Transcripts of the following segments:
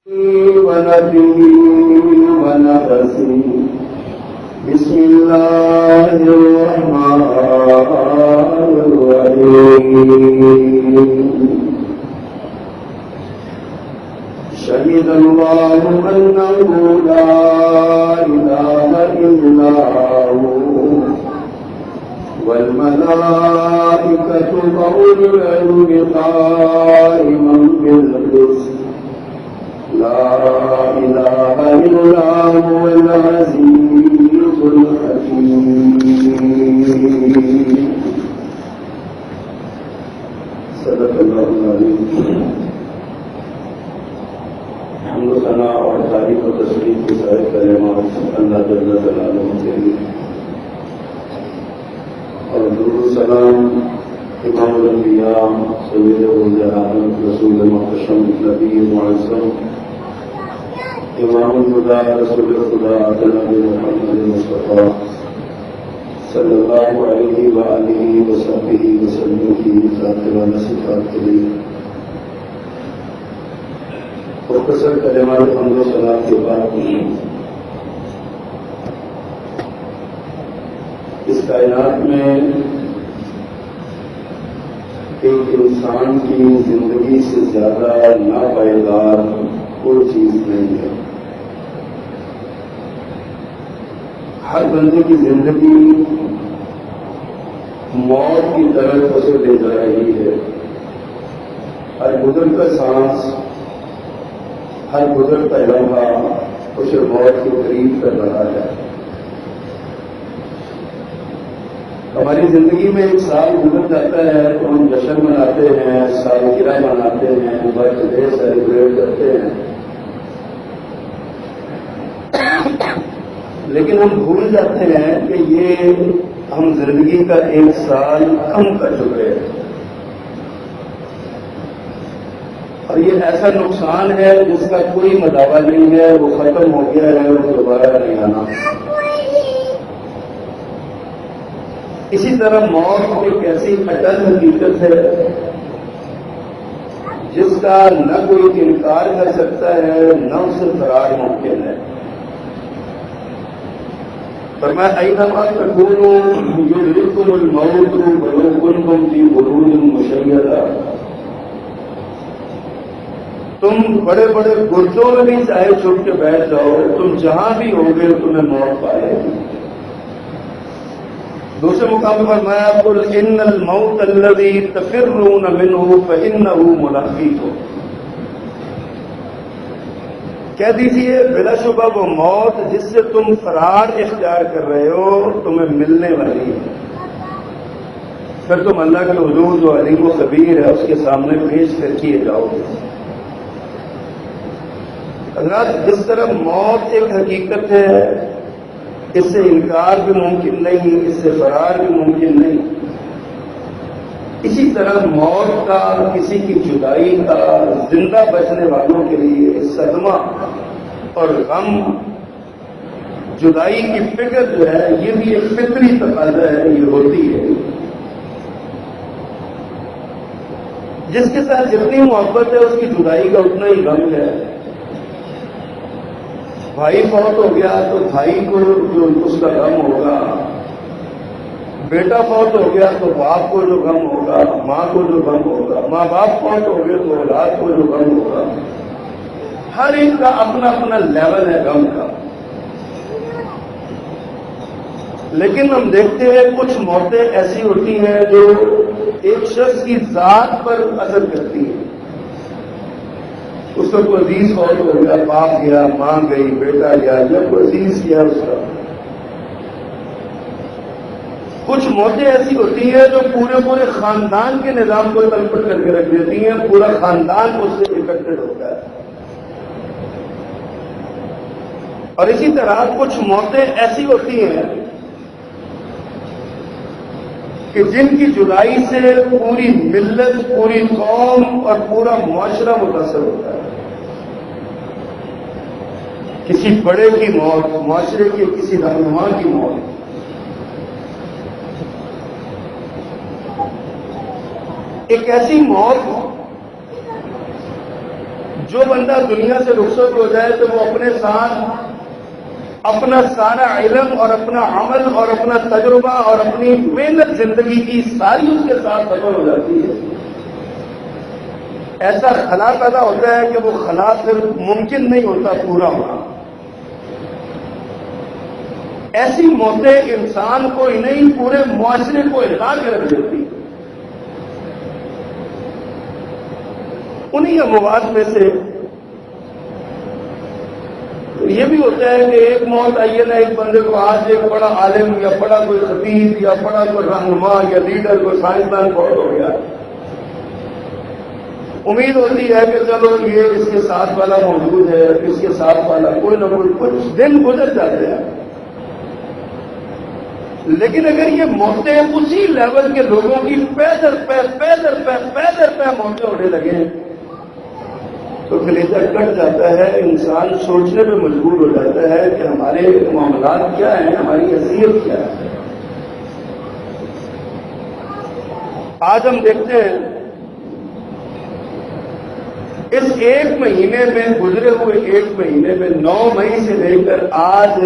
ونفسه ونفسه بسم الله الرحمن الرحيم شهد الله أنه لا إله إلا هو والملائكة وأولو العلم قائما بالقسط لا إله إلا هو العزيز الحكيم صدق الله العظيم. حمد و ثنا اور تعریف و تسبیح کی سارے کلمات اللہ جل جلالہ کے لیے، اور درود و سلام امام الانبیاء سید الجہان رسول محتشم نبی معظم امام الہدیٰ رسول خدا جناب محمد مصطفیٰ صلی اللہ علیہ وآلہ وصحبہ وسلم کی ذاتِ صفات کے لیے مختصر کلمات حمد و ثنا کے بعد اس کائنات میں ایک انسان کی زندگی سے زیادہ ناپائیدار کوئی چیز نہیں ہے. ہر بندے کی زندگی موت کی طرف اسے لے جا رہی ہے. ہر گزرتا سانس، ہر گزرتا لمحہ اسے موت کے قریب کر رہا ہے. ہماری زندگی میں ایک سال گزر جاتا ہے تو ہم جشن مناتے ہیں، سالگرہ مناتے ہیں، برتھ ڈے سیلیبریٹ کرتے ہیں، لیکن ہم بھول جاتے ہیں کہ یہ ہم زندگی کا ایک سال کم کر چکے ہیں. اور یہ ایسا نقصان ہے جس کا کوئی مداوع نہیں ہے، وہ ختم ہو گیا ہے اور دوبارہ نہیں آنا. اسی طرح موت ایک ایسی اٹل حقیقت ہے جس کا نہ کوئی انکار کر سکتا ہے، نہ اسے فرار ممکن ہے. فرمایا اينما تكونوا يدرككم الموت ولو كنتم في بروج مشيدة. تم بڑے بڑے برجوں میں بھی چاہے چھپ کے بیٹھ جاؤ، تم جہاں بھی ہوگے تمہیں موت پائے گی. دوسرے مقام پر فرمایا قل ان الموت الذي تفرون منه فانه ملاقيكم. کہہ دیجیے بلا شبہ وہ موت جس سے تم فرار اختیار کر رہے ہو تمہیں ملنے والی ہے. پھر تم اللہ کے حضور جو علیم و خبیر ہے اس کے سامنے پیش کر کیے جاؤ گے. حضرات، جس طرح موت ایک حقیقت ہے، اس سے انکار بھی ممکن نہیں، اس سے فرار بھی ممکن نہیں، اسی طرح موت کا، کسی کی جدائی کا زندہ بچنے والوں کے لیے صدمہ اور غم، جدائی کی فکر جو ہے یہ بھی ایک فطری تقاضا ہے، یہ ہوتی ہے. جس کے ساتھ جتنی محبت ہے اس کی جدائی کا اتنا ہی غم ہے. بھائی فوت ہو گیا تو بھائی کو جو اس کا غم ہوگا، بیٹا فوت ہو گیا تو باپ کو جو غم ہوگا، ماں کو جو غم ہوگا، ماں باپ فوت ہو گئے تو اولاد کو جو غم ہوگا. ہر ایک کا اپنا اپنا لیول ہے غم کا. لیکن ہم دیکھتے ہیں کچھ موتیں ایسی ہوتی ہیں جو ایک شخص کی ذات پر اثر کرتی ہیں. اس کا کوئی عزیز فوت ہو گیا، باپ گیا، ماں گئی، بیٹا گیا، یا کوئی عزیز گیا اس کا. کچھ موتیں ایسی ہوتی ہیں جو پورے خاندان کے نظام کو تلپٹ کر کے رکھ دیتی ہیں، پورا خاندان اس سے افیکٹڈ ہوتا ہے. اور اسی طرح کچھ موتیں ایسی ہوتی ہیں کہ جن کی جدائی سے پوری ملت، پوری قوم اور پورا معاشرہ متاثر ہوتا ہے. کسی بڑے کی موت، معاشرے کے کسی رہنما کی موت. ایک ایسی موت جو بندہ دنیا سے رخصت ہو جائے تو وہ اپنے ساتھ اپنا سارا علم اور اپنا عمل اور اپنا تجربہ اور اپنی محنت زندگی کی ساری اس کے ساتھ ختم ہو جاتی ہے. ایسا خلا پیدا ہوتا ہے کہ وہ خلا پھر ممکن نہیں ہوتا پورا ہونا. ایسی موتیں انسان کو ہی نہیں پورے معاشرے کو ہلا کے رکھ دیتی. انہی اموات میں سے یہ بھی ہوتا ہے کہ ایک موت آئی ہے نا ایک بندے کو، آج ایک بڑا عالم یا بڑا کوئی خطیب یا بڑا کوئی رہنما یا لیڈر کوئی سائنسدان بہت ہو گیا. امید ہوتی ہے کہ چلو یہ اس کے ساتھ والا موجود ہے، اس کے ساتھ والا کوئی نہ کوئی، کچھ دن گزر جاتے ہیں. لیکن اگر یہ موتیں اسی لیول کے لوگوں کی پیدر پہ موتیں ہونے لگے تو کلیجہ کٹ جاتا ہے. انسان سوچنے پہ مجبور ہو جاتا ہے کہ ہمارے معاملات کیا ہیں، ہماری حیثیت کیا ہے. آج ہم دیکھتے ہیں اس ایک مہینے میں، گزرے ہوئے ایک مہینے میں 9 مئی سے لے کر آج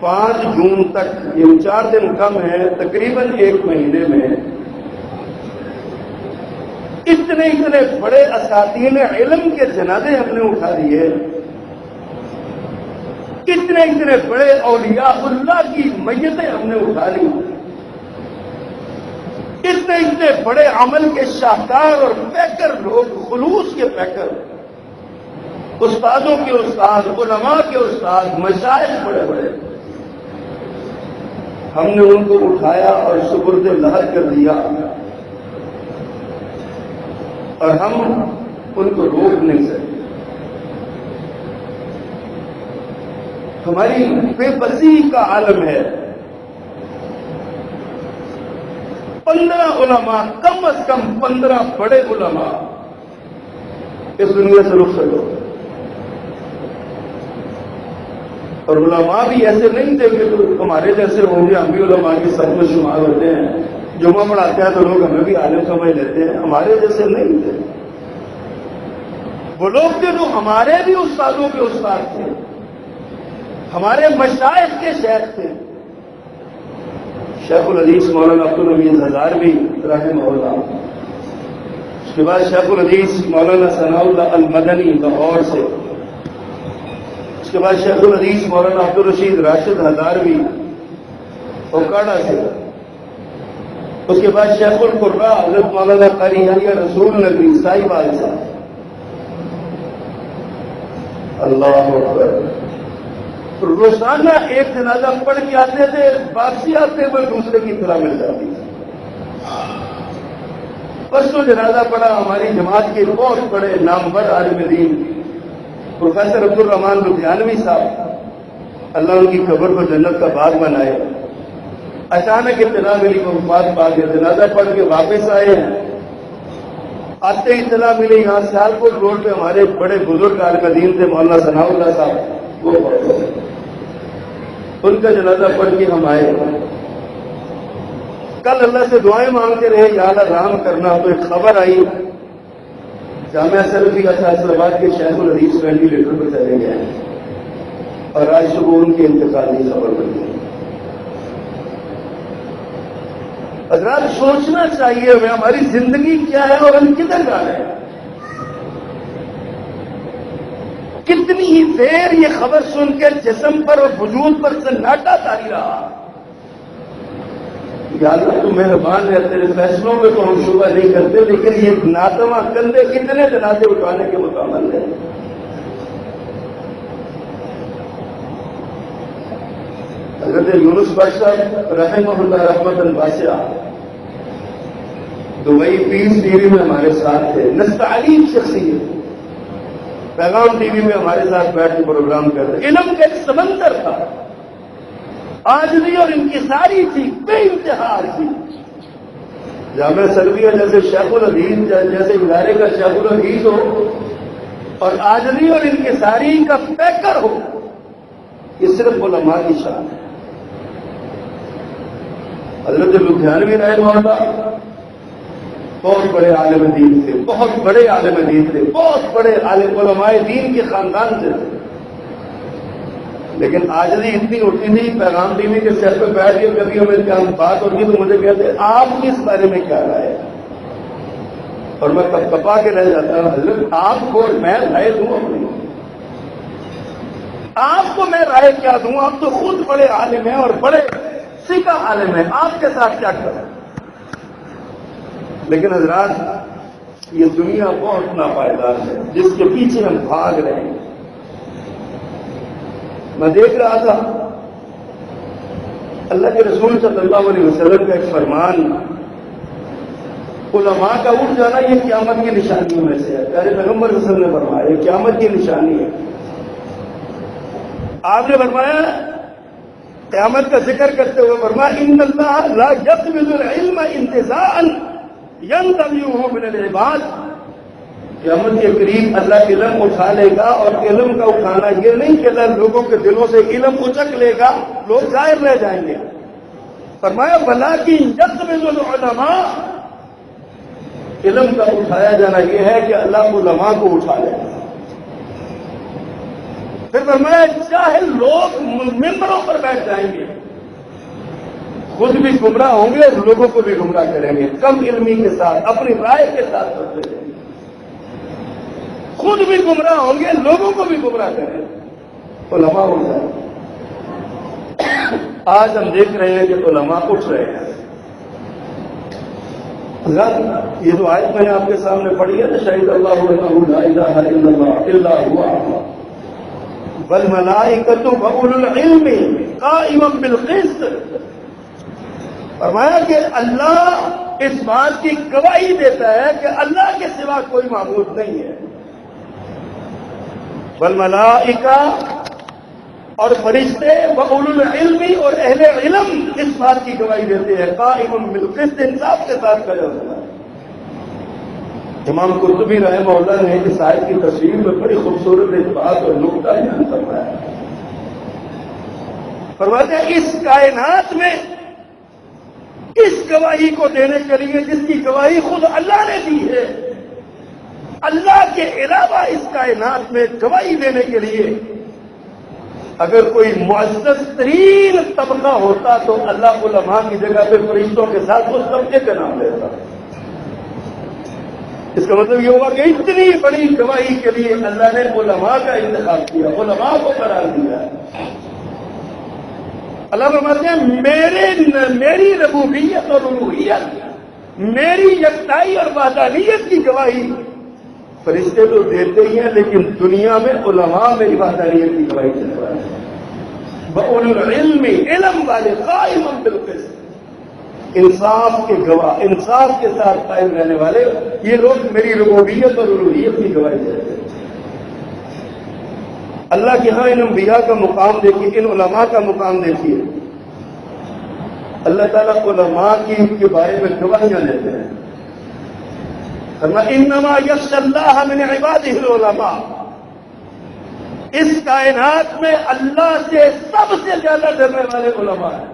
5 جون تک، یہ 4 دن کم ہے، تقریباً ایک مہینے میں اتنے بڑے اساتین علم کے جنازے ہم نے اٹھا دیے. اتنے بڑے اولیاء اللہ کی میتیں ہم نے اٹھا لی. اتنے بڑے عمل کے شاہکار اور پیکر لوگ، خلوص کے پیکر، استادوں کے استاد، علماء کے استاد، مشائخ بڑے بڑے، ہم نے ان کو اٹھایا اور سپرد لحد کر دیا اور ہم ان کو روک نہیں سکتے. ہماری بے بسی کا عالم ہے. 15 علماء، کم از کم 15 بڑے علماء اس دنیا سے رخصت ہو. اور علماء بھی ایسے نہیں تھے کہ ہمارے جیسے ہوں گے، ہم بھی علماء کی سب میں شمار ہوتے ہیں. جمعہ پڑھاتے ہیں تو لوگ ہمیں بھی عالم سمجھ لیتے ہیں. ہمارے جیسے نہیں تھے. وہ لوگ تھے جو ہمارے بھی استادوں کے استاد تھے، ہمارے مشائخ کے شیخ تھے. شیخ الحدیث مولانا عبدالحمید ہزاروی رحمہ اللہ، اس کے بعد شیخ الحدیث مولانا ثناء اللہ المدنی لاہور سے، اس کے بعد شیخ الحدیث مولانا عبدالرشید راشد ہزاروی اوکاڑا سے، اس کے بعد شیخ القرآ حضرت مولانا قاری یحییٰ رسول نگری سائی بال سے. اللہ اکبر. روزانہ ایک جنازہ پڑھ کے آتے تھے، واپسی آتے ہوئے دوسرے کی طرح مل جاتی تھی. پرسوں جنازہ پڑھا ہماری جماعت کے بہت بڑے نامور عالم دین پروفیسر عبد الرحمان لدھیانوی صاحب، اللہ ان کی قبر کو جنت کا باغ بنائے. اچانک اطلاع ملی وہ وفات پا گئے. جنازہ پڑھ کے واپس آئے ہیں، آتے اطلاع ملی یہاں سیالکوٹ روڈ پہ ہمارے بڑے بزرگ عالم دین تھے مولانا ثناء اللہ صاحب، وہ ان کا جنازہ پڑھ کے ہم آئے. کل اللہ سے دعائیں مانگتے رہے یا اللہ رحم کرنا، تو ایک خبر آئی جامعہ سلفیہ فیصل آباد کے شیخ الحدیث وینٹیلیٹر پہ چلے گئے ہیں اور آج صبح ان کی انتقالی خبر بنی. حضرات سوچنا چاہیے ہمیں ہماری زندگی کیا ہے اور ہم کدھر جا رہے ہیں. کتنی ہی دیر یہ خبر سن کے جسم پر اور وجود پر سناٹا تاری رہا. یا اللہ تو مہربان ہے، تیرے فیصلوں میں تو ہم شبہ نہیں کرتے، لیکن یہ ناتواں کندھے کتنے جنازے اٹھانے کے مکمل ہیں. حضرت یونس بادشاہ رحمہ اللہ رحمۃ واسعہ دبئی پیس ٹی وی میں ہمارے ساتھ تھے، نستعلیم شخصیت، پیغام ٹی وی میں ہمارے ساتھ بیٹھ کے پروگرام کرتے. علم کا ایک سمندر تھا، عاجزی اور انکساری تھی، بے انتہا تھی. جامعہ سلفیہ جیسے شیخ الحدیث، جیسے ادارے کا شیخ الحدیث ہو اور عاجزی اور انکساری کا پیکر ہو، یہ صرف علماء کی شان ہے. حضرت لدھیانوی رحمہ اللہ بہت بڑے عالم دین تھے، بہت بڑے عالم دین تھے، بہت بڑے عالم علماء دین کے خاندان سے تھے، لیکن آجزی اتنی اٹھی تھی پیغام دینی کے سر پہ بیٹھ کے کبھی ہمیں کیا بات ہوتی تو مجھے کہتے آپ کی اس بارے میں کیا رائے ہے، اور میں کپا کے رہ جاتا ہوں حضرت آپ کو میں رائے دوں اپنی، آپ کو میں رائے کیا دوں، آپ تو خود بڑے عالم ہیں اور بڑے سیکھا عالم ہیں، آپ کے ساتھ کیا کریں۔ لیکن حضرات یہ دنیا بہت ناپائیدار ہے جس کے پیچھے ہم بھاگ رہے ہیں۔ میں دیکھ رہا تھا اللہ کے رسول صلی اللہ علیہ وسلم کا ایک فرمان، علماء کا اٹھ جانا یہ قیامت کی نشانیوں میں سے ہے، پیارے پیغمبر صلی اللہ علیہ وسلم نے فرمایا یہ قیامت کی نشانی ہے۔ آپ نے فرمایا قیامت کا ذکر کرتے ہوئے فرمایا ان اللہ لا يقبض العلم انتزاعا ينتزعه من العباد، قیامت کے قریب اللہ علم اٹھا لے گا، اور علم کا اٹھانا یہ نہیں کہ اللہ لوگوں کے دلوں سے علم اچک لے گا، لوگ ظاہر رہ جائیں گے۔ فرمایا ولکن يقبض العلماء، علم کا اٹھایا جانا یہ ہے کہ اللہ علماء کو اٹھا لے گا۔ پھر فرمایا چاہے لوگ ممبروں پر بیٹھ جائیں گے، خود بھی گمراہ ہوں گے اور لوگوں کو بھی گمراہ کریں گے، کم علمی کے ساتھ اپنی رائے کے ساتھ کرتے ہیں، خود بھی گمراہ ہوں گے لوگوں کو بھی گمراہ کریں گے، علماء ہو جائیں۔ آج ہم دیکھ رہے ہیں کہ علماء اٹھ رہے ہیں۔ یہ جو آیت میں نے آپ کے سامنے پڑھی ہے نا، شہید اللہ لا الہ الا اللہ الا ہوا والملائکۃ واولو العلم قائما بالقسط، فرمایا کہ اللہ اس بات کی گواہی دیتا ہے کہ اللہ کے سوا کوئی معبود نہیں ہے، والملائکہ اور فرشتے واولو العلم اور اہل علم اس بات کی گواہی دیتے ہیں قائما بالقسط، انصاف کے ساتھ کھڑے ہونا۔ امام قرطبی رحمہ اللہ نے اس آیت کی تفسیر میں بڑی خوبصورت ایک بات اور نقطہ بیان فرمایا، فرماتے ہیں اس کائنات میں اس گواہی کو دینے کے لیے جس کی گواہی خود اللہ نے دی ہے، اللہ کے علاوہ اس کائنات میں گواہی دینے کے لیے اگر کوئی معزز ترین طبقہ ہوتا تو اللہ علماء کی جگہ پہ فرشتوں کے ساتھ اس طبقے کا نام لیتا۔ اس کا مطلب یہ ہوا کہ اتنی بڑی گواہی کے لیے اللہ نے علماء کا انتخاب کیا، علماء کو قرار دیا۔ اللہ فرماتے ہیں میری ربوبیت اور الوہیت، میری یکتائی اور وحدانیت کی گواہی فرشتے تو دیتے ہی ہیں، لیکن دنیا میں علماء میری وحدانیت کی گواہی دیتے ہیں، بأولو العلم، علم والے قائما بالقسط، انصاف کے گواہ، انصاف کے ساتھ قائم رہنے والے، یہ لوگ میری ربوبیت اور الوہیت کی گواہی دیتے ہیں۔ اللہ کے ہاں ان انبیاء کا مقام دیکھیے، ان علماء کا مقام دیکھیے، اللہ تعالیٰ علماء کے بارے میں گواہیاں لیتے ہیں، فرمایا انما یخشی اللہ من عبادہ العلماء، اس کائنات میں اللہ سے سب سے زیادہ ڈرنے والے علماء ہیں۔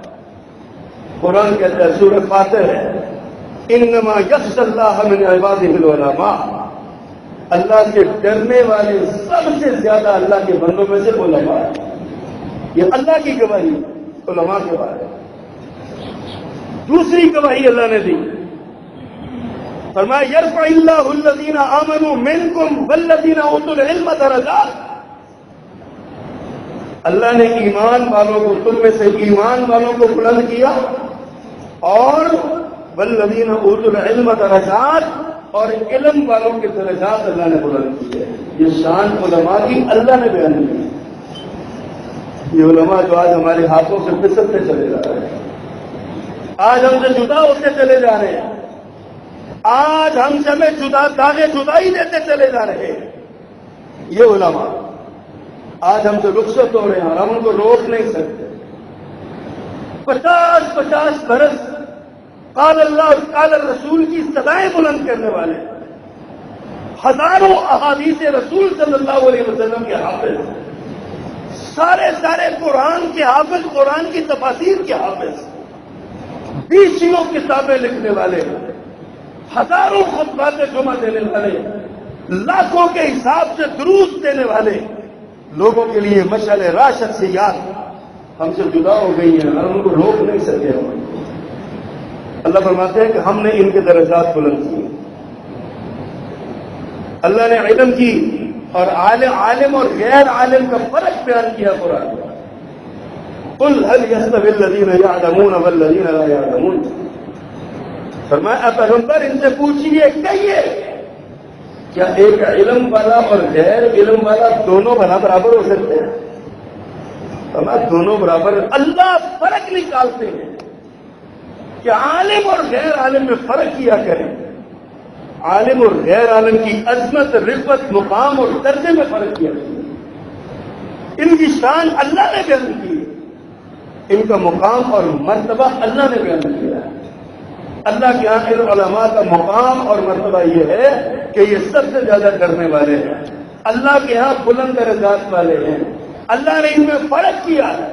قرآن کہتا ہے سورہ فاتر ہے انما یخشی اللہ من عبادہ العلماء، اللہ سے ڈرنے والے سب سے زیادہ اللہ کے بندوں میں سے علماء ہیں۔ یہ اللہ کی گواہی علماء کے بارے میں۔ دوسری گواہی اللہ نے دی، فرمایا یرفع اللہ الذین آمنوا منکم والذین اوتوا العلم درجات، اللہ نے ایمان والوں کو تم میں سے ایمان والوں کو بلند کیا، اور والذین اوتوا العلم درجات، اور علم والوں کے درجات اللہ نے بلند کیے۔ یہ شان علماء کی اللہ نے بیان کی۔ یہ علماء جو آج ہمارے ہاتھوں سے پھسلتے چلے جا رہے ہیں، آج ہم سے جدا ہوتے چلے جا رہے ہیں، آج ہم سے ہمیں داغے جدائی دیتے چلے جا رہے ہیں، یہ علماء آج ہم سے رخصت ہو رہے ہیں اور ہم ان کو روک نہیں سکتے۔ 50 برس قال اللہ قال رسول کی صدائیں بلند کرنے والے، ہزاروں احادیث رسول صلی اللہ علیہ وسلم کے حافظ، سارے قرآن کے حافظ، قرآن کی تفاسیر کے حافظ، 20 کتابیں لکھنے والے، ہزاروں خطبات جمعہ دینے والے، لاکھوں کے حساب سے دروس دینے والے لوگوں کے لیے مشعل راشد سے یاد ہم سے جدا ہو گئی ہیں، ہم ان کو روک نہیں سکے۔ اللہ فرماتے ہیں کہ ہم نے ان کے درجات بلند کیے۔ اللہ نے علم کی اور عالم اور غیر عالم کا فرق بیان کیا قرآن میں۔ قل هل يستوي الذين يعلمون والذين لا يعلمون، فرمایا اے پیغمبر ان سے پوچھیے، کہیے کیا ایک علم والا اور غیر علم والا دونوں برابر ہو سکتے ہیں؟ فرمایا دونوں برابر۔ اللہ فرق نکالتے ہیں کہ عالم اور غیر عالم میں فرق کیا کریں، عالم اور غیر عالم کی عظمت، رفعت، مقام اور درجے میں فرق کیا کریں۔ ان کی شان اللہ نے بیان کی، ان کا مقام اور مرتبہ اللہ نے بیان کیا ہے۔ اللہ کے یہاں ان علماء کا مقام اور مرتبہ یہ ہے کہ یہ سب سے زیادہ ڈرنے والے ہیں، اللہ کے یہاں بلند درجات والے ہیں۔ اللہ نے ان میں فرق کیا ہے،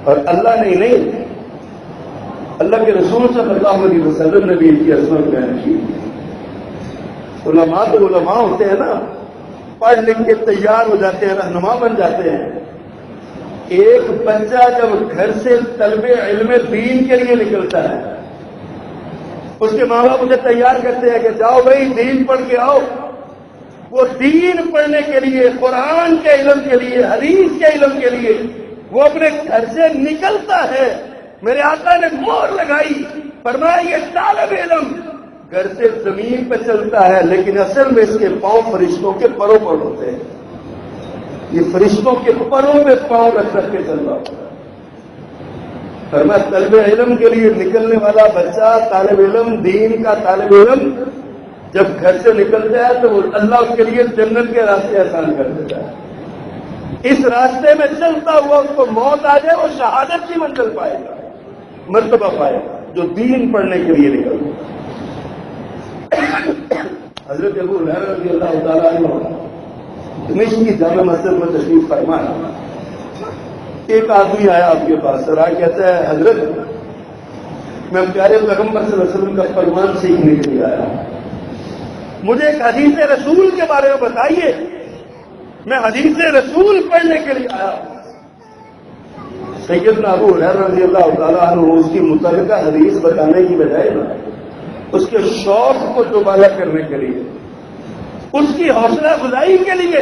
اور اللہ نے نہیں، اللہ کے رسول صلی اللہ علیہ وسلم نے بھی ان کی عظمت بیان کی۔ علماء تو علماء ہوتے ہیں نا، پڑھ لکھ کے تیار ہو جاتے ہیں، رہنما بن جاتے ہیں۔ ایک بچہ جب گھر سے طلب علم دین کے لیے نکلتا ہے، اس کے ماں باپ اسے تیار کرتے ہیں کہ جاؤ بھائی دین پڑھ کے آؤ۔ وہ دین پڑھنے کے لیے، قرآن کے علم کے لیے، حدیث کے علم کے لیے وہ اپنے گھر سے نکلتا ہے۔ میرے آقا نے مہر لگائی، فرمایا یہ طالب علم گھر سے زمین پہ چلتا ہے، لیکن اصل میں اس کے پاؤں فرشتوں کے پروں پر ہوتے ہیں۔ یہ فرشتوں کے پروں پہ پاؤں رکھ کے چل رہا ہوتا ہے۔ فرمایا طالب علم کے لیے نکلنے والا بچہ، طالب علم، دین کا طالب علم جب گھر سے نکلتا ہے تو اللہ اس کے لیے جنت کے راستے آسان کر دیتا ہے۔ اس راستے میں چلتا ہوا اس کو موت آ جائے، وہ شہادت کی منزل پائے گا، مرتبہ پائے گا، جو دین پڑھنے کے لیے نکلتا۔ حضرت ابو ہریرہ رضی اللہ تعالیٰ عنہ دمشق کی جامع مسجد میں تشریف فرما ہے۔ ایک آدمی آیا آپ کے پاس اور کہتا ہے حضرت میں پیارے پیغمبر صلی اللہ علیہ وسلم کا فرمان سیکھنے کے لیے آیا، مجھے ایک حدیث رسول کے بارے میں بتائیے، میں حدیث رسول پڑھنے کے لیے آیا۔ سیدنا ابو ہریرہ رضی اللہ تعالیٰ عنہ اس کی متعلقہ حدیث بتانے کی بجائے اس کے شوق کو دوبارہ کرنے کے لیے، اس کی حوصلہ افزائی کے لیے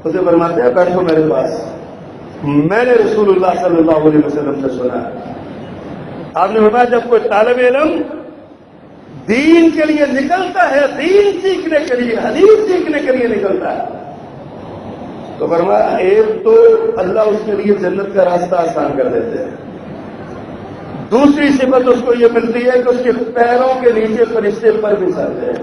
اسے فرماتے ہیں بیٹھو میرے پاس، میں نے رسول اللہ صلی اللہ علیہ وسلم سے سنا ہے، آپ نے فرمایا جب کوئی طالب علم دین کے لیے نکلتا ہے، دین سیکھنے کے لیے، حدیث سیکھنے کے لیے نکلتا ہے، تو فرمایا ایک تو اللہ اس کے لیے جنت کا راستہ آسان کر دیتے ہیں، دوسری صفت اس کو یہ ملتی ہے کہ اس کے پیروں کے نیچے فرشتے پر بچھاتے ہیں،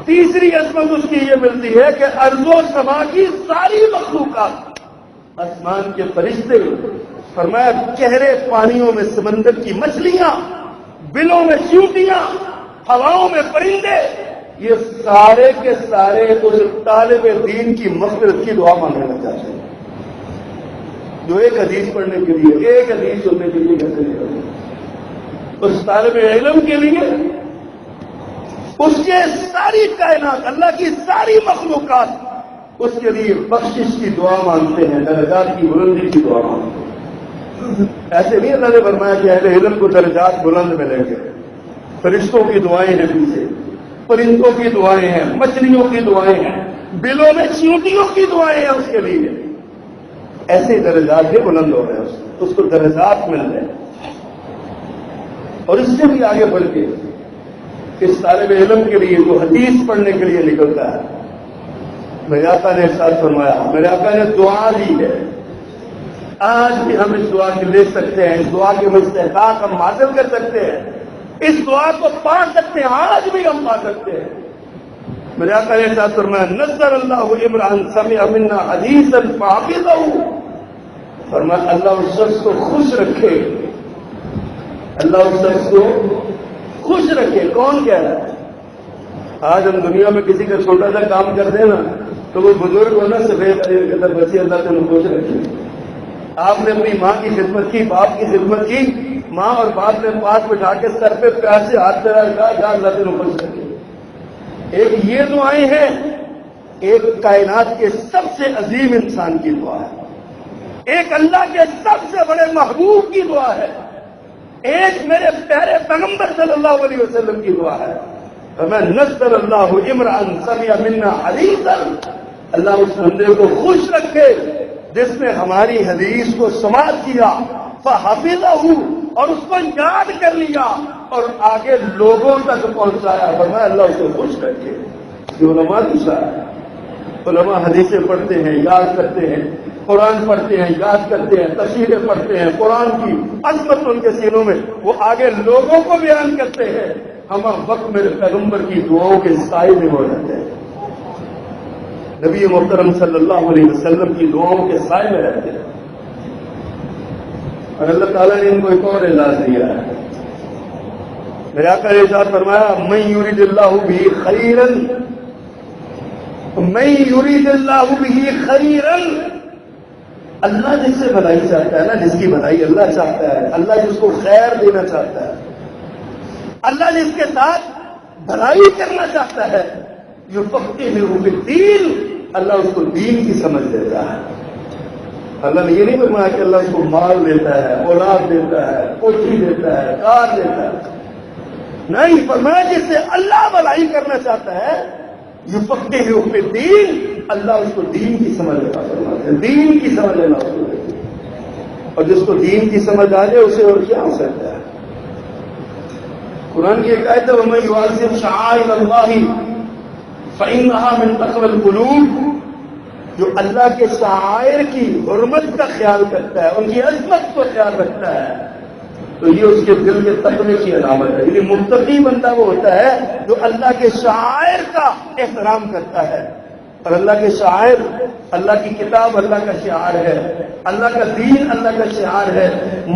تیسری عظمت اس کی یہ ملتی ہے کہ ارض و سما کی ساری مخلوقات، آسمان کے فرشتے، فرمایا گہرے پانیوں میں سمندر کی مچھلیاں، بلوں میں چیونٹیاں، ہواؤں میں پرندے، یہ سارے کے سارے اس طالب دین کی مغفرت کی دعا مانگنے لگ جاتے ہیں، جو ایک حدیث پڑھنے کے لیے، ایک حدیث سننے کے لیے گھر سے نکلتے، اس طالب علم کے لیے اس کے ساری کائنات، اللہ کی ساری مخلوقات اس کے لیے بخشش کی دعا مانگتے ہیں، درجات کی بلندی کی دعا مانگتے ہیں۔ ایسے نہیں اللہ نے فرمایا کہ اہل علم کو درجات بلند ملیں گے، فرشتوں کی دعائیں ہیں پیچھے، پرندوں کی دعائیں ہیں، مچھلیوں کی دعائیں ہیں، بلوں میں چیونٹیوں کی دعائیں ہیں اس کے لیے، ایسے درجات بھی بلند ہو رہے ہیں، اس کو درجات مل رہے ہیں۔ اور اس سے بھی آگے بڑھ کے اس طالب علم کے لیے جو حدیث پڑھنے کے لیے نکلتا ہے، میرے آقا نے ارشاد فرمایا، میرے آقا نے دعا دی ہے، آج بھی ہم اس دعا کے لے سکتے ہیں، اس دعا کے مستحقات ہم حاصل کر سکتے ہیں، اس دعا کو پا سکتے ہیں، آج بھی ہم پا سکتے ہیں۔ میرے آقا نے ارشاد فرمایا نذر اللہ عمران سمع منا حدیثا فحفظہ، فرمایا اللہ اس شخص کو خوش رکھے، اللہ اس شخص کو خوش رکھے۔ کون کہہ رہا ہے؟ آج ہم دنیا میں کسی کا چھوٹا سا کام کر دیں نا تو وہ بزرگ ہونا سفید کہتا بچی اللہ تعالیٰ خوش رکھے، آپ نے اپنی ماں کی خدمت کی، باپ کی خدمت کی، ماں اور باپ نے پاس بٹھا کے سر پہ پیار سے ہاتھ پہ رکھا، یا اللہ تیرے خوش رکھے۔ ایک یہ دعائیں ہیں، ایک کائنات کے سب سے عظیم انسان کی دعا ہے، ایک اللہ کے سب سے بڑے محبوب کی دعا ہے، ایک میرے پیارے پیغمبر صلی اللہ علیہ وسلم کی دعا ہے۔ فَمَن نَصَّرَ اللَّهُ امْرَأً سَمِعَ مِنَّا حَدِيثًا، اللہ اس بندے کو خوش رکھے جس نے ہماری حدیث کو سماعت کیا، فَحَفِظَهُ، اور اس کو یاد کر لیا اور آگے لوگوں تک پہنچایا۔ فرمایا اللہ اس کو خوش رکھے۔ یہ علماء دوسرا ہے، علماء حدیثیں پڑھتے ہیں، یاد کرتے ہیں، قرآن پڑھتے ہیں، یاد کرتے ہیں، تفسیریں پڑھتے ہیں، قرآن کی عظمت ان کے سینوں میں، وہ آگے لوگوں کو بیان کرتے ہیں۔ ہم وقت میرے پیغمبر کی دعاؤں کے سائے میں ہو رہتے ہیں، نبی محترم صلی اللہ علیہ وسلم کی دعاؤں کے سائے میں رہتے ہیں، اور اللہ تعالیٰ نے ان کو ایک اور اعزاز دیا ہے۔ میرے آقا نے ارشاد فرمایا من یرید اللہ بہ خیرا، من یرید اللہ بہ خیرا، اللہ جس سے بھلائی چاہتا ہے نا، جس کی بھلائی اللہ چاہتا ہے، اللہ جس کو خیر دینا چاہتا ہے، اللہ جس کے ساتھ بھلائی کرنا چاہتا ہے، یفقہہ فی الدین، اللہ اس کو دین کی سمجھ دیتا ہے۔ اللہ نے یہ نہیں فرمایا کہ اللہ اس کو مال دیتا ہے، اولاد دیتا ہے، کوٹھی دیتا ہے، کار دیتا ہے، نہیں، فرمایا جس سے اللہ بھلائی کرنا چاہتا ہے، یفقہہ فی الدین، اللہ اس کو دین کی سمجھ دیتا ہے، دین کی سمجھ لینا اس کو دیتا ہے۔ اور جس کو دین کی سمجھ آ جائے اسے اور کیا ہو سکتا ہے۔ قرآن کی ایک آیت ہے وَمَن يُعَظِّمْ شَعَائِرَ اللَّهِ فَإِنَّهَا مِن تَقْوَى الْقُلُوبِ، جو اللہ کے شعائر کی حرمت کا خیال کرتا ہے، ان کی عظمت کو خیال رکھتا ہے، تو یہ اس کے دل کے تقوی کی علامت ہے۔ یعنی متقی بندہ وہ ہوتا ہے جو اللہ کے شعائر کا احترام کرتا ہے، اور اللہ کے شعائر، اللہ کی کتاب اللہ کا شعار ہے، اللہ کا دین اللہ کا شعار ہے،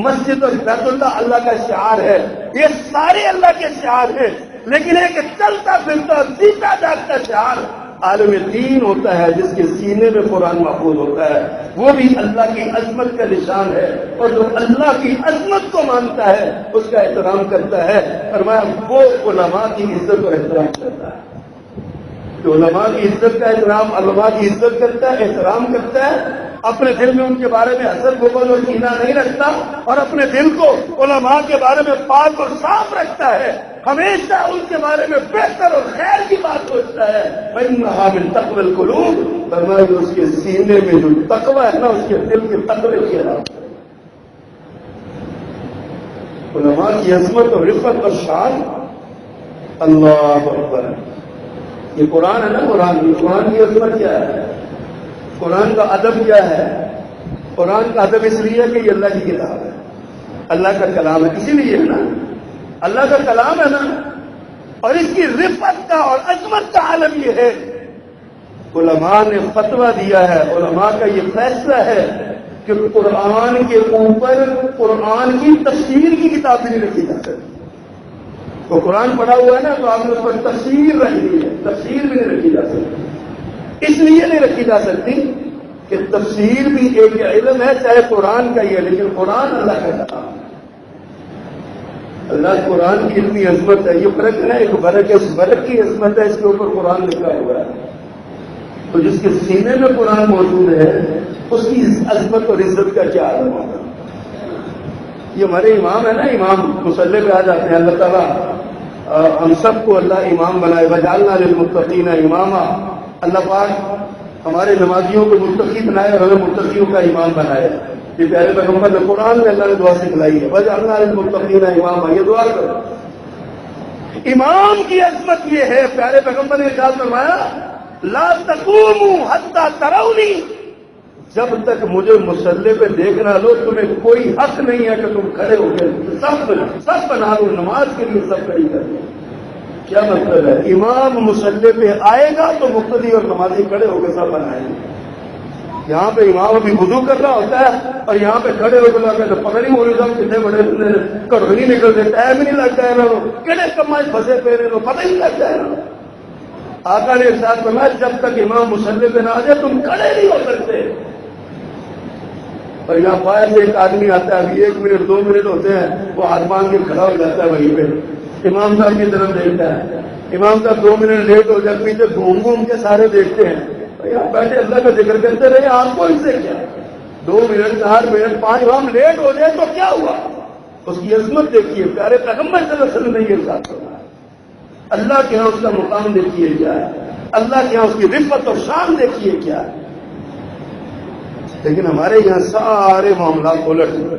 مسجد اور بیت اللہ اللہ کا شعار ہے، یہ سارے اللہ کے شعار ہیں، لیکن ایک چلتا پھرتا سیدھا جاگتا شعار عالم دین ہوتا ہے، جس کے سینے میں قرآن محفوظ ہوتا ہے، وہ بھی اللہ کی عظمت کا نشان ہے، اور جو اللہ کی عظمت کو مانتا ہے اس کا احترام کرتا ہے۔ فرمایا وہ علماء کی عزت اور احترام کرتا ہے، جو علماء کی عزت کا احترام، علماء کی عزت کرتا ہے، احترام کرتا ہے، اپنے دل میں ان کے بارے میں حسد بغض اور کینہ نہیں رکھتا، اور اپنے دل کو علماء کے بارے میں پاک اور صاف رکھتا ہے، ہمیشہ ان کے بارے میں بہتر اور خیر کی بات سوچتا ہے۔ فَإِنَّهَا مِن تَقْوَى الْقُلُوبِ، فرمایا جو اس کے سینے میں جو تقوی ہے نا، اس کے دل کے تقوی کی علامت ہے۔ علماء کی عظمت اور رفعت اور شان، اللہ اکبر۔ یہ قرآن ہے نا، قرآن کی عظمت کیا ہے، قرآن کا ادب کیا ہے؟ قرآن کا ادب اس لیے کہ یہ اللہ کی کتاب ہے، اللہ کا کلام ہے، اسی لیے ہے نا، اللہ کا کلام ہے نا، اور اس کی رفعت کا اور عظمت کا عالم یہ ہے، علماء نے فتویٰ دیا ہے، علماء کا یہ فیصلہ ہے کہ قرآن کے اوپر قرآن کی تفسیر کی کتاب بھی نہیں رکھی جا سکتی۔ تو قرآن پڑھا ہوا ہے نا، تو آپ نے اس پر تفسیر رکھ دی ہے، تفسیر بھی نہیں رکھی جا سکتی۔ اس لیے نہیں رکھی جا سکتی کہ تفسیر بھی ایک علم ہے، چاہے قرآن کا ہی ہے، لیکن قرآن اللہ کا کلام ہے۔ اللہ قرآن کی اتنی عظمت ہے، یہ فرق ہے، ایک برق ہے، اس برق کی عظمت ہے، اس کے اوپر قرآن لکھا ہوا ہے، تو جس کے سینے میں قرآن موجود ہے اس کی عظمت اور عزت کا کیا عالم ہوگا۔ یہ ہمارے امام ہے نا، امام مصلی پہ آ جاتے ہیں، اللہ تعالیٰ ہم سب کو اللہ امام بنائے، وجعلنا للمتقین اماما، اللہ پاک ہمارے نمازیوں کو متقی بنائے اور ہمیں متقیوں کا امام بنائے۔ یہ پیارے پیغمبر نے قرآن میں اللہ نے دعا سکھلائی ہے، وجعلنا للمتقین اماما، یہ دعا کرو۔ امام کی عظمت یہ ہے، پیارے پیغمبر نے ارشاد فرمایا لا تقوموا حتی ترونی، جب تک مجھے مصلی پہ دیکھنا لو تمہیں کوئی حق نہیں ہے کہ تم کھڑے ہو گئے، سب بنا لو، نماز کے لیے سب کھڑی کر دو۔ کیا مطلب ہے؟ امام مصلی پہ آئے گا تو مقتدی اور نمازی کھڑے ہو کے سب بنائیں گے۔ یہاں پہ امام ابھی وضو کر رہا ہوتا ہے اور یہاں پہ کھڑے ہو کے پتہ نہیں مولوی صاحب کتنے بڑے گھروں نہیں نکلتے، ٹائم ہی نہیں لگتا ہے نا، کہڑے کمائے پھنسے پہ لو، پتہ ہی نہیں لگتا ہے نا۔ آقا نے ارشاد فرمایا جب تک امام مصلی پہ نہ آ جائے تم کھڑے نہیں ہو سکتے۔ اور یہاں فائر سے ایک آدمی آتا ہے، ابھی 1 منٹ 2 منٹ ہوتے ہیں، وہ ہاتھ باندھ کے کھڑا ہو جاتا ہے وہیں پہ، امام صاحب کی طرف دیکھتا ہے، امام صاحب 2 منٹ لیٹ ہو جاتے، پیچھے گھوم گھوم کے سارے دیکھتے ہیں، یہاں بیٹھے اللہ کا ذکر کرتے رہے، آپ کو ان سے کیا، 2 منٹ 4 منٹ 5 ہم لیٹ ہو جائے تو کیا ہوا؟ اس کی عظمت دیکھیے، پیارے پیغمبر صلی اللہ علیہ وسلم نے یہ ارشاد فرمایا، اللہ کے یہاں اس کا مقام دیکھیے کیا ہے، اللہ کے یہاں اس کی رفعت اور شان دیکھیے کیا ہے۔ لیکن ہمارے یہاں سارے معاملات الٹ ہوئے،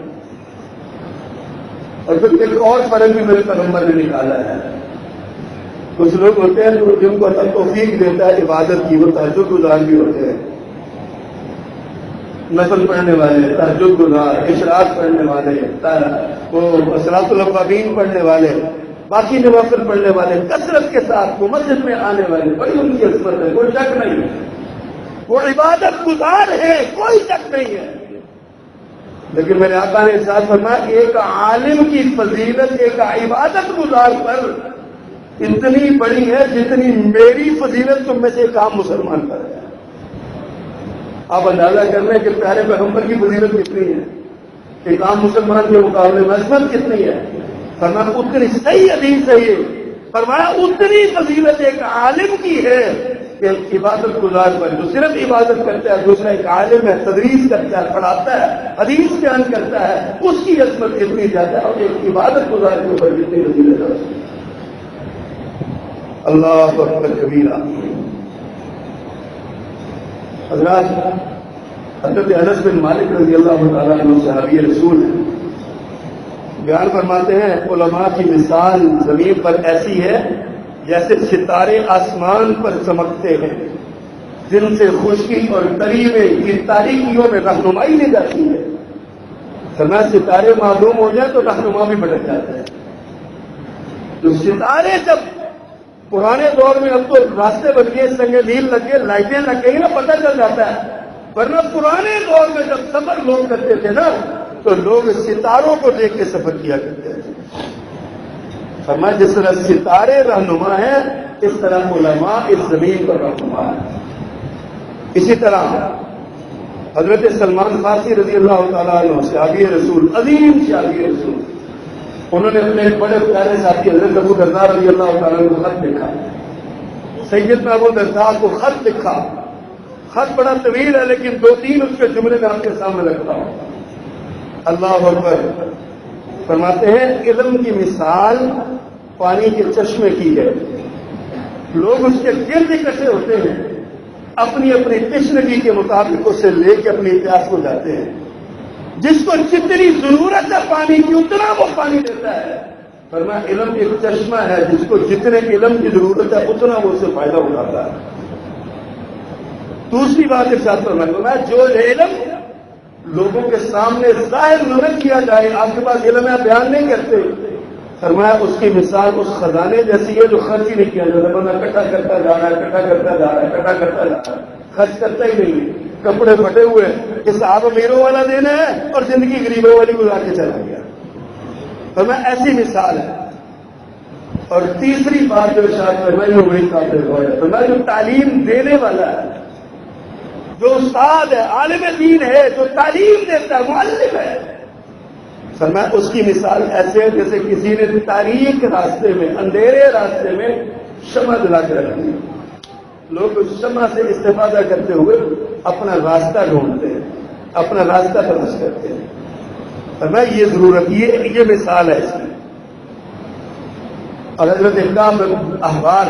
اور پھر ایک اور فرق بھی میرے پیغمبر نے نکالا ہے، کچھ لوگ ہوتے ہیں جو جن کو اللہ توفیق دیتا ہے عبادت کی، وہ تہجد گزار بھی ہوتے ہیں، نفل پڑھنے والے، تہجد گزار، اشراق پڑھنے والے، وہ صلاۃ الاوابین پڑھنے والے، باقی نوافل پڑھنے والے، کثرت کے ساتھ وہ مسجد میں آنے والے، بڑی ان کی عظمت ہے، کوئی شک نہیں ہے، وہ عبادت گزار ہے، کوئی شک نہیں ہے۔ لیکن میرے آقا نے ارشاد فرمایا کہ ایک عالم کی فضیلت ایک عبادت گزار پر اتنی بڑی ہے جتنی میری فضیلت تم میں سے ایک عام مسلمان پر ہے۔ آپ اندازہ کر لیں کہ پیارے پیغمبر کی فضیلت کتنی ہے، ایک عام مسلمان کے مقابلے میں عظمت کتنی ہے۔ فرمایا اتنی صحیح حدیث ہے یہ، فرمایا اتنی فضیلت ایک عالم کی ہے کہ عبادت گزار پر جو صرف عبادت کرتا ہے، دوسرا ایک عالم ہے، تدریس کرتا ہے، پڑھاتا ہے، حدیث بیان کرتا ہے، اس کی عظمت اتنی زیادہ ہے، اور ایک عبادت گزار کے اوپر جتنی فضیلت ہے۔ اللہ اکبر کبیرہ۔ حضرت انس بن مالک رضی اللہ تعالیٰ عنہ صحابی رسول ہیں، بیان فرماتے ہیں علماء کی مثال زمین پر ایسی ہے جیسے ستارے آسمان پر چمکتے ہیں، جن سے خشکی اور تریوے کی تاریکیوں میں رہنمائی دی جاتی ہے۔ فرمایا ستارے معلوم ہو جائے تو رہنما بھی بھٹک جاتا ہے۔ جو ستارے جب پرانے دور میں، اب تو راستے بن گئے، سنگ نیل لگ گئے، لائٹیں لگ گئی نا، پتہ چل جاتا ہے، ورنہ پرانے دور میں جب سفر لوگ کرتے تھے نا تو لوگ ستاروں کو دیکھ کے سفر کیا کرتے تھے۔ فرمایا جس طرح ستارے رہنما ہیں اس طرح علماء اس زمین پر رہنما ہیں۔ اسی طرح حضرت سلمان فارسی رضی اللہ تعالیٰ عنہ صحابی رسول، عظیم صحابی رسول، انہوں نے اپنے ایک بڑے پیارے ساتھی حضرت ابو درداء رضی اللہ تعالیٰ عنہ کو خط لکھا، سیدنا ابو درداء کو خط لکھا، خط بڑا طویل ہے لیکن 2-3 اس کے جملے میں آپ کے سامنے رکھتا ہوں۔ اللہ اکبر۔ فرماتے ہیں علم کی مثال پانی کے چشمے کی ہے، لوگ اس کے گرد اکٹھے ہوتے ہیں، اپنی اپنی تشنگی کے مطابق اسے لے کے اپنی پیاس کو جاتے ہیں، جس کو جتنی ضرورت ہے پانی کی اتنا وہ پانی دیتا ہے۔ فرمایا علم ایک چشمہ ہے جس کو جتنے علم کی ضرورت ہے اتنا وہ اسے فائدہ اٹھاتا ہے۔ دوسری بات ارشاد فرمایا جو علم لوگوں کے سامنے ظاہر نہ کیا جائے، آپ کے پاس علم ہے بیان نہیں کرتے، فرمایا اس کی مثال اس خزانے جیسی ہے جو خرچ ہی نہیں کیا جاتا، بندہ اکٹھا کرتا جا رہا ہے، اکٹھا کرتا جا رہا ہے، اکٹھا کرتا جا رہا ہے، خرچ کرتا ہی نہیں، کپڑے پھٹے ہوئے کہ صاحب امیروں والا دینا ہے اور زندگی غریبوں والی گزار کے چلا گیا۔ فرمایا ایسی مثال ہے۔ اور تیسری بات جو ارشاد فرمائی وہ وہی قابل غور ہے، فرمایا جو تعلیم دینے والا ہے، جو استاد ہے، عالم دین ہے، جو تعلیم دیتا ہے، معلم ہے، فرمایا اس کی مثال ایسے ہے جیسے کسی نے تاریک راستے میں، اندھیرے راستے میں شمع جلا کے رکھ دی، لوگ اس شمع سے استفادہ کرتے ہوئے اپنا راستہ ڈھونڈتے ہیں، اپنا راستہ تلاش کرتے ہیں۔ فرمایا یہ ضرورت، یہ مثال ہے اس کی۔ اور حضرت اقدام احبار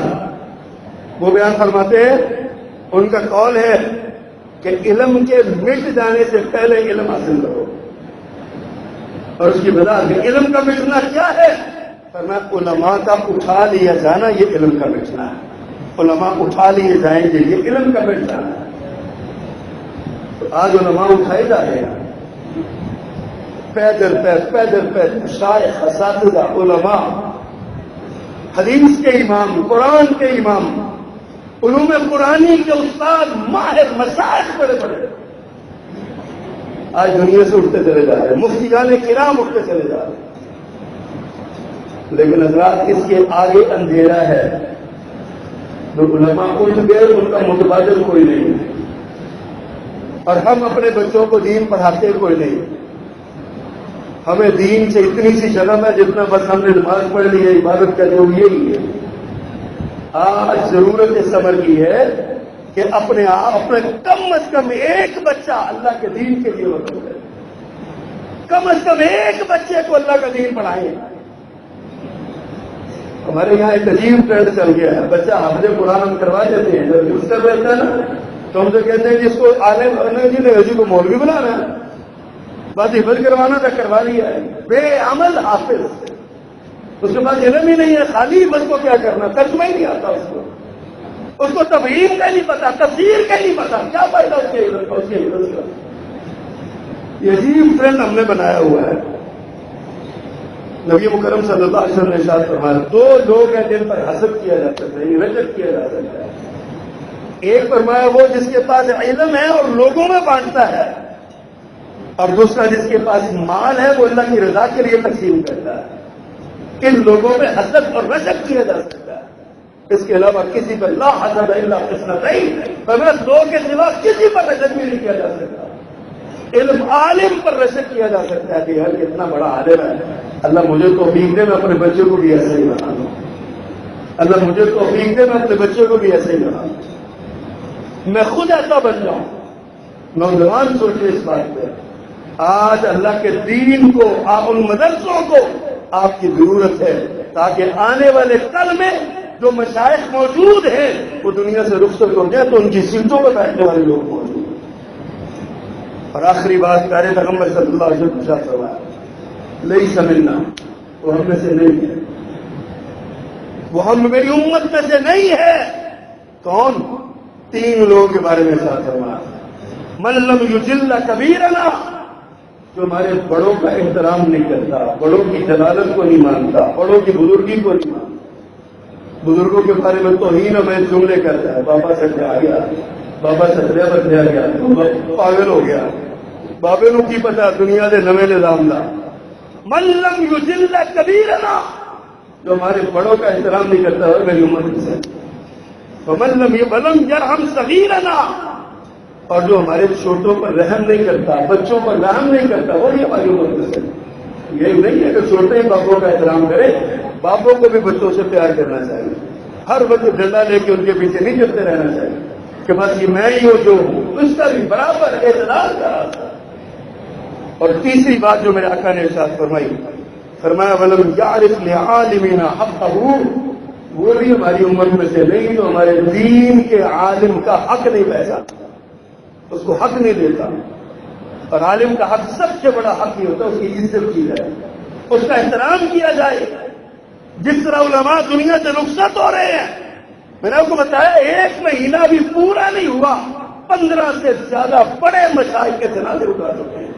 وہ بیان فرماتے ہیں، ان کا قول ہے کہ علم کے مٹ جانے سے پہلے علم حاصل کرو، اور اس کی وضاحت کہ علم کا مٹنا کیا ہے؟ فرمایا علماء کا اٹھا لیا جانا یہ علم کا مٹنا ہے، علماء اٹھا لیے جائیں گے یہ علم کا مٹ جانا ہے۔ تو آج علماء اٹھائے جا رہے ہیں، پیدل شیخ، اساتذہ، علماء، حدیث کے امام، قرآن کے امام، علوم قرآنی کے استاد، ماہر، مشائخ بڑے بڑے آج دنیا سے اٹھتے چلے جا رہے ہیں، مفتیان کرام اٹھتے چلے جا رہے ہیں، لیکن حضرات اس کے آگے اندھیرا ہے۔ جو علماء اٹھ گئے ان کا متبادل کوئی نہیں ہے، اور ہم اپنے بچوں کو دین پڑھاتے کوئی نہیں. ہمیں دین سے اتنی سی شرم ہے جتنا بس ہم نے نماز پڑھ لی ہے، عبادت کا جو یہی ہے. آج ضرورت اس عمر کی ہے کہ اپنے کم از کم ایک بچہ اللہ کے دین کے لیے وقف کرے. کم از کم ایک بچے کو اللہ کا دین پڑھائیں. ہمارے یہاں ایک عجیب ٹرینڈ چل گیا ہے، بچہ حافظ قرآن ہم کروا دیتے ہیں، جب یوز کر رہتا ہے نا تو ہم تو کہتے ہیں جس کو جی نے کو مولوی بنانا ہے، بس حفظ کروانا تھا کروا لیا ہے. بے عمل حافظ، اس کے پاس علم ہی نہیں ہے، خالی حفظ کو کیا کرنا، ترجمہ ہی نہیں آتا اس کو تفہیم کا نہیں پتا، تفسیر کا نہیں پتا، کیا فائدہ اس کے علم کا، اس کے حفظ کا. یہ عجیب ٹرینڈ ہم نے بنایا ہوا ہے. نبی مکرم صلی اللہ علیہ وسلم نے ارشاد فرمایا 2 لوگ ہیں جن پر حسد کیا جا سکتا ہے، رجت کیا جا سکتا ہے. ایک فرمایا وہ جس کے پاس علم ہے اور لوگوں میں بانٹتا ہے، اور دوسرا جس کے پاس مال ہے وہ اللہ کی رضا کے لیے تقسیم کرتا ہے. ان لوگوں میں حسد اور رجت کیا جا سکتا ہے. اس کے علاوہ کسی پر لا حسد الا حسنتین، فرمایا 2 کے سوا کسی پر رجت بھی نہیں کیا جا سکتا. علم عالم پر رشک کیا جا سکتا ہے کہ یار اتنا بڑا عالم ہے، اللہ مجھے توفیق دے میں اپنے بچوں کو بھی ایسے ہی بنا دوں. اللہ مجھے توفیق دے میں اپنے بچوں کو بھی ایسے ہی بنا دوں، میں خود ایسا بن جاؤں. نوجوان سوچے اس بات پہ. آج اللہ کے دین کو، ان مدرسوں کو آپ کی ضرورت ہے تاکہ آنے والے کل میں جو مشائخ موجود ہیں وہ دنیا سے رخصت ہو جائے تو ان کی سیٹوں پر بیٹھنے والے لوگ موجود ہیں. اور آخری بات پیارے پیغمبر صلی اللہ علیہ وسلم نے فرمایا لیس منا، وہ ہم میں سے نہیں ہے، وہ ہم میری امت میں سے نہیں ہے. کون؟ 3 لوگوں کے بارے میں ارشاد فرمایا من لم یجل کبیرنا، جو ہمارے بڑوں کا احترام نہیں کرتا، بڑوں کی جلالت کو نہیں مانتا، بڑوں کی بزرگی کو نہیں مانتا. بزرگوں کے بارے میں توہین میں جملے کرتا ہے، بابا سے آ گیا، بابا ستریا بدلیا گیا، پاگل ہو گیا، بابے نو کی پتا دنیا دے نویں نظام دا. من لم یجل کبیرنا، جو ہمارے بڑوں کا احترام نہیں کرتا ہے میری امت سے. ومن لم یرحم صغیرنا، اور جو ہمارے چھوٹوں پر رحم نہیں کرتا، بچوں پر رحم نہیں کرتا، وہ بھی ہماری امت سے. یہ نہیں ہے کہ چھوٹے ہی باپوں کا احترام کرے، باپوں کو بھی بچوں سے پیار کرنا چاہیے. ہر وقت ڈنڈا لے کے ان کے پیچھے نہیں چلتے رہنا چاہیے کہ بس یہ میں ہی ہوں جو ہوں، اس کا بھی برابر اعتراض کرا. اور تیسری بات جو میرے آقا نے ارشاد فرمائی، فرمایا وَلَمْ يَعْرِفْ لِعَالِمِنَا حَقَّهُ، وہ بھی ہماری امت میں سے نہیں جو ہمارے دین کے عالم کا حق نہیں پہچانتا، اس کو حق نہیں دیتا. اور عالم کا حق سب سے بڑا حق یہ ہوتا ہے اس کی عزت کی جائے، اس کا احترام کیا جائے. جس طرح علماء دنیا سے رخصت ہو رہے ہیں، میں نے آپ کو بتایا 1 مہینہ بھی پورا نہیں ہوا 15 سے زیادہ بڑے مشائخ کے جنازے اٹھا چکے ہیں.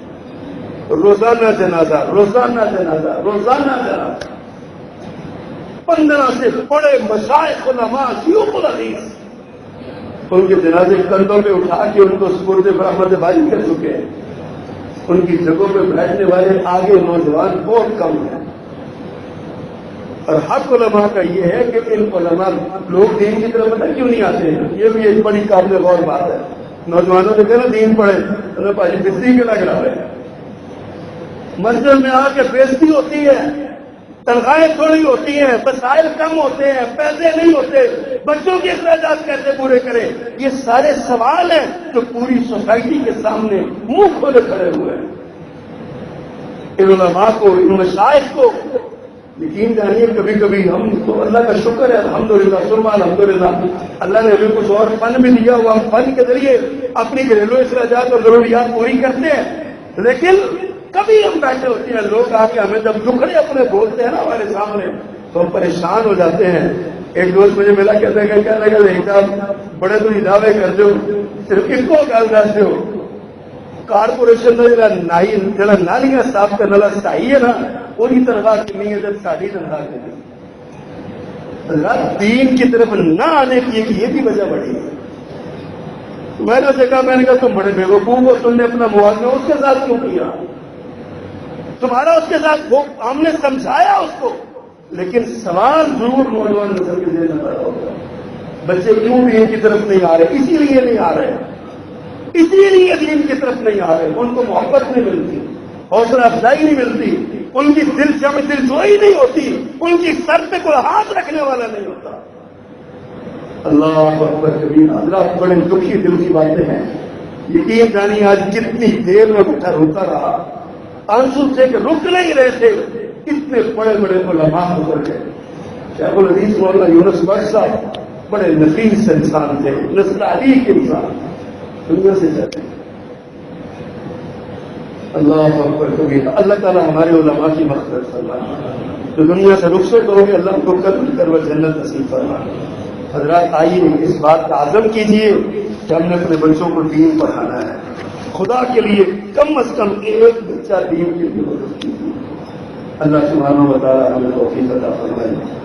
روزانہ جنازہ، روزانہ جنازہ، روزانہ جنازہ. 15 سے بڑے مشائخ علماء شیوخ الحدیث ان کے جنازے کندھوں پہ اٹھا کے ان کو سپرد برآمد باری کر چکے ہیں. ان کی جگہوں پہ بیٹھنے والے آگے نوجوان بہت کم ہیں. اور حق علماء کا یہ ہے کہ ان علماء لوگ دین کی طرف پتہ کیوں نہیں آتے ہیں، یہ بھی ایک بڑی قابل غور بات ہے. نوجوانوں نے کہا دین پڑھے، انہیں بھائی بستی کے لگ رہا ہے. مسجد میں آ کے بےزتی ہوتی ہے، تنخواہیں تھوڑی ہوتی ہیں، وسائل کم ہوتے ہیں، پیسے نہیں ہوتے، بچوں کے اخراجات کیسے پورے کریں، یہ سارے سوال ہیں جو پوری سوسائٹی کے سامنے منہ کھولے کھڑے ہوئے ہیں. ان علماء کو، ان مشائخ کو یقین جانیے کبھی کبھی ہم تو اللہ کا شکر ہے الحمدللہ ثم الحمدللہ، اللہ نے ہمیں کچھ اور فن بھی دیا ہوا، ہم فن کے ذریعے اپنی گھریلو اخراجات اور ضروریات پوری کرتے ہیں. لیکن کبھی ہم بیٹھے ہوتے ہیں، لوگ آ کے ہمیں جب دکھڑے اپنے بولتے ہیں نا ہمارے سامنے تو ہم پریشان ہو جاتے ہیں. ایک دوست مجھے ملا کہتے ہیں کیا لگا صاحب بڑے تو دعوے کر دو، صرف ان کو گل دس دو، کارپوریشن کا جڑا نالیاں صاف کرنے والا صحیح ہے نا وہی تنخواہ کنی ہے جب ساری تنخواہ کنی. دین کی طرف نہ آنے کی یہ بھی وجہ بڑی ہے. میں نے اسے کہا، میں نے کہا تم بڑے بے وقوف ہو، تم نے اپنا موازنہ اس کے ساتھ کیوں کیا؟ تمہارا اس کے ساتھ وہ ہم نے سمجھایا اس کو، لیکن سوال ضرور نوجوان نسل کے ذہن میں پیدا ہوگا، بچے کیوں دین کی طرف نہیں آ رہے؟ اسی لیے نہیں آ رہے اس لیے دین کی طرف نہیں آ رہے، ان کو محبت نہیں ملتی، حوصلہ افزائی نہیں ملتی، ان کی دل جوئی نہیں ہوتی، ان کی سر پہ کوئی ہاتھ رکھنے والا نہیں ہوتا۔ اللہ اکبر کبیر، حضرات بڑے دکھی دل کی باتیں ہیں۔ یقین جانی آج جتنی دیر میں بیٹھا روتا رہا، آنسو سے کہ رک نہیں رہے تھے، اتنے بڑے بڑے علماء گزر گئے۔ شیخ الحدیث مولانا یونس بخش صاحب بڑے نفیس انسان تھے، نسل علی کے انسان دنیا سے جاتے ہیں۔ اللہ اکبر کبیر، اللہ تعالیٰ ہمارے علماء کی مغفرت فرمائے، جو دنیا سے رخصت ہو گئے اللہ کو قدر کر وہ جنت نصیب فرمائے۔ حضرات آئیے اس بات کا عزم کیجیے کہ ہم نے اپنے بچوں کو دین پڑھانا ہے، خدا کے لیے کم از کم ایک بچہ دین کے لیے مدد کیجیے۔ اللہ سبحانہ و تعالیٰ ہمیں توفیق عطا فرمائے۔